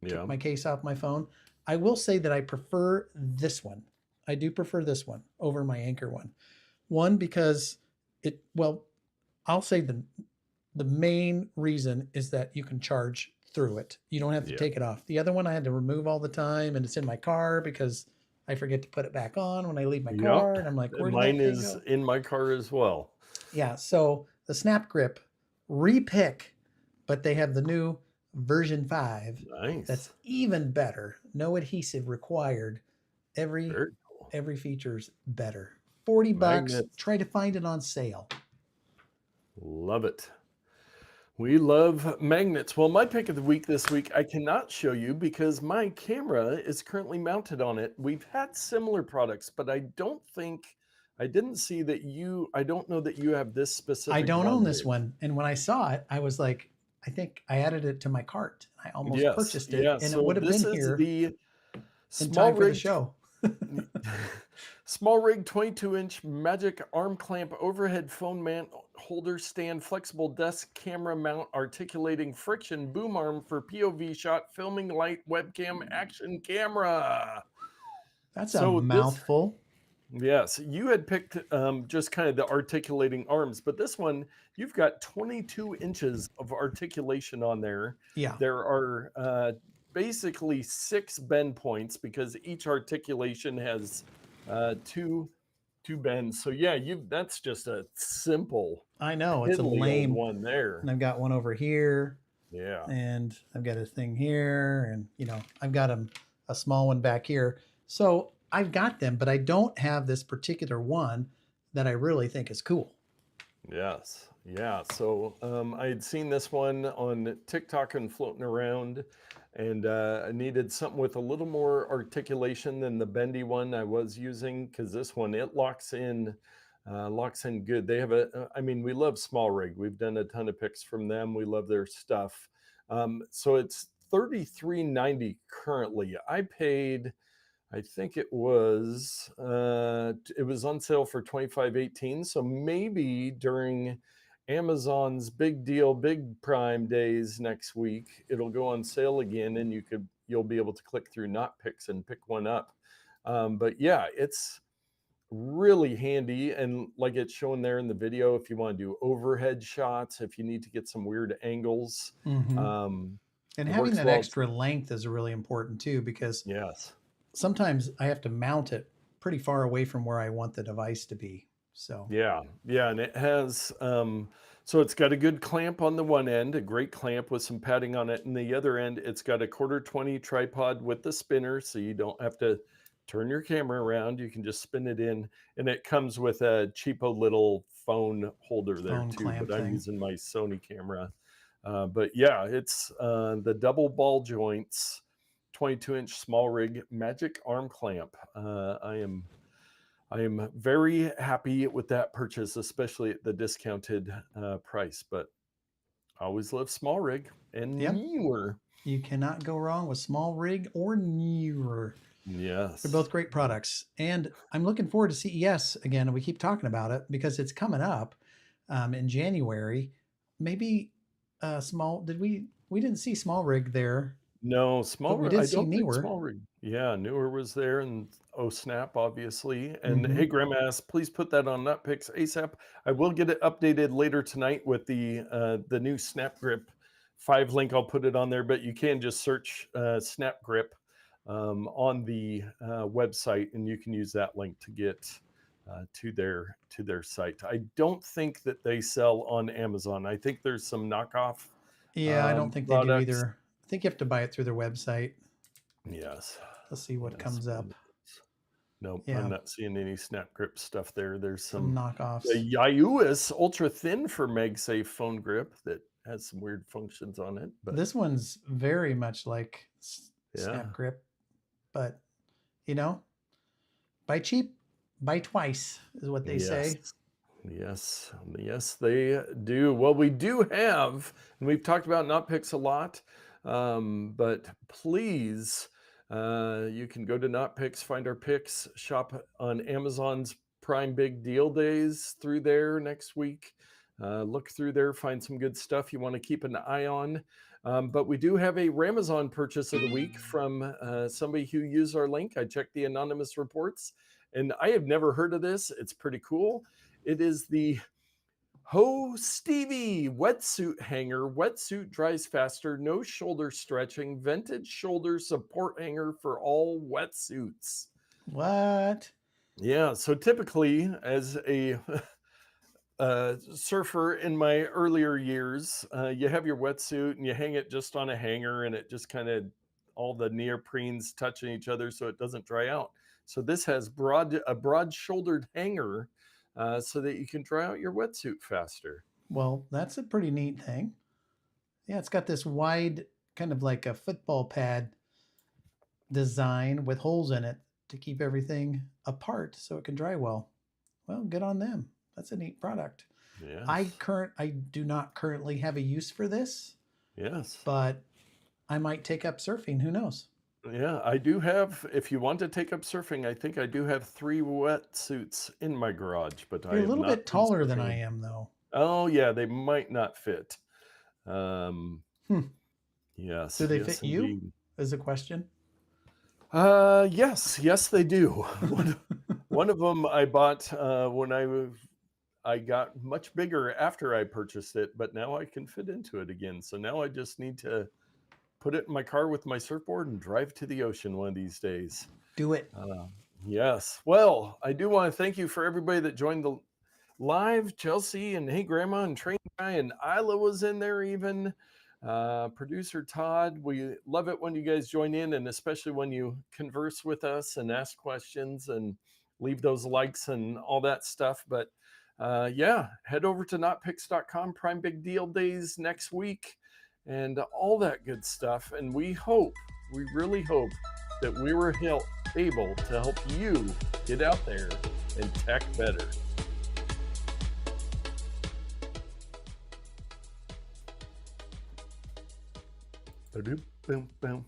took my case off my phone. I will say that I prefer this one. I do prefer this one over my Anchor one. One, because I'll say the main reason is that you can charge through it. You don't have to take it off. The other one I had to remove all the time, and it's in my car because I forget to put it back on when I leave my car. And I'm like, where did mine that thing is go? in my car as well. Yeah. So the Snap Grip repick, but they have the new version 5. Nice. That's even better. No adhesive required. Every feature's better. $40. Magnets. Try to find it on sale. Love it. We love magnets. Well, my pick of the week this week, I cannot show you because my camera is currently mounted on it. We've had similar products, but I didn't see that I don't know that you have this specific I don't one own this here. one. And when I saw it, I was like, I think I added it to my cart. I almost purchased it, and so it would have been here the in time for the SMALLRIG show. SMALLRIG 22-inch magic arm clamp overhead phone mount holder stand flexible desk camera mount articulating friction boom arm for POV shot filming light webcam action camera. That's a mouthful. Yes, you had picked just kind of the articulating arms, but this one, you've got 22 inches of articulation on there. Yeah. There are basically 6 bend points because each articulation has two bends. So yeah, that's just a simple. I know, it's a lame one there. And I've got one over here. Yeah. And I've got a thing here, and I've got a small one back here. So I've got them, but I don't have this particular one that I really think is cool. Yes. Yeah. So I had seen this one on TikTok and floating around, and I needed something with a little more articulation than the bendy one I was using, because this one, it locks in good. They have I mean, we love SMALLRIG. We've done a ton of picks from them. We love their stuff. So it's $33.90 currently. I paid, I think it was on sale for $25.18. So maybe during Amazon's big deal, big Prime days next week, it'll go on sale again, and you'll be able to click through Not Picks and pick one up. But yeah, it's really handy, and like it's shown there in the video, if you want to do overhead shots, if you need to get some weird angles, And it having works that well. extra length is really important too, because Yes. sometimes I have to mount it pretty far away from where I want the device to be. So Yeah, and it has so it's got a good clamp on the one end, a great clamp with some padding on it, and the other end, it's got a 1/4-20 tripod with the spinner, so you don't have to turn your camera around. You can just spin it in, and it comes with a cheapo little phone holder there phone too. clamp But I'm thing. using my Sony camera. But yeah, it's the double ball joints, 22-inch SMALLRIG magic arm clamp. I am very happy with that purchase, especially at the discounted price. But I always love SMALLRIG and Yep. Newer. You cannot go wrong with SMALLRIG or Newer. Yes, They're both great products. And I'm looking forward to CES again. And we keep talking about it because it's coming up in January. Maybe we didn't see SMALLRIG there, No, but we SMALLRIG. did I see don't think Newer. SMALLRIG. Yeah, Newer was there, and OhSnap, obviously. And Mm-hmm. hey, Grandma asked, please put that on Nutpicks ASAP. I will get it updated later tonight with the new Snap Grip 5 link. I'll put it on there, but you can just search Snap Grip on the website, and you can use that link to get to their site. I don't think that they sell on Amazon. I think there's some knockoff Yeah, I don't think they do products. either. I think you have to buy it through their website. Yes. Let's see what Yes. comes up. Nope, I'm Yeah, not seeing any Snap Grip stuff there. There's some knockoffs. the Yayuis Ultra Thin for MagSafe phone grip that has some weird functions on it, but This one's very much like Snap yeah. Grip, but you know, buy cheap, buy twice is what they Yes. say. Yes, they do. Well, we do have, and we've talked about Notpicks a lot, but please, you can go to Notpicks, find our picks, shop on Amazon's Prime Big Deal Days through there next week. Look through there, find some good stuff you want to keep an eye on. But we do have a Ramazon purchase of the week from somebody who used our link. I checked the anonymous reports, and I have never heard of this. It's pretty cool. It is the Ho Stevie wetsuit hanger. Wetsuit dries faster, no shoulder stretching, vented shoulder support hanger for all wetsuits. What? Yeah, so typically, as a surfer in my earlier years, you have your wetsuit and you hang it just on a hanger, and it just kind of, all the neoprenes touching each other so it doesn't dry out. So this has a broad shouldered hanger so that you can dry out your wetsuit faster. Well, that's a pretty neat thing. Yeah, it's got this wide, kind of like a football pad design with holes in it to keep everything apart so it can dry well. Well, good on them. That's a neat product. Yes. I do not currently have a use for this, Yes. but I might take up surfing. Who knows? Yeah, I do have, if you want to take up surfing, I think I do have 3 wetsuits in my garage, but I You're a have little not bit been taller than I surfing. am, though. Oh, yeah, they might not fit. Um, Hmm. yes, Do they yes, fit you? indeed. Is a question. Yes, they do. One of them I bought when I got much bigger after I purchased it, but now I can fit into it again. So now I just need to put it in my car with my surfboard and drive to the ocean one of these days. Do it. Yes. Well, I do want to thank you for everybody that joined the live. Chelsea and Hey Grandma and Train Guy and Isla was in there even. Producer Todd, we love it when you guys join in, and especially when you converse with us and ask questions and leave those likes and all that stuff. But yeah, head over to notpicks.com, Prime Big Deal Days next week. and all that good stuff. And we really hope that we were able to help you get out there and tech better. Boom, boom, boom.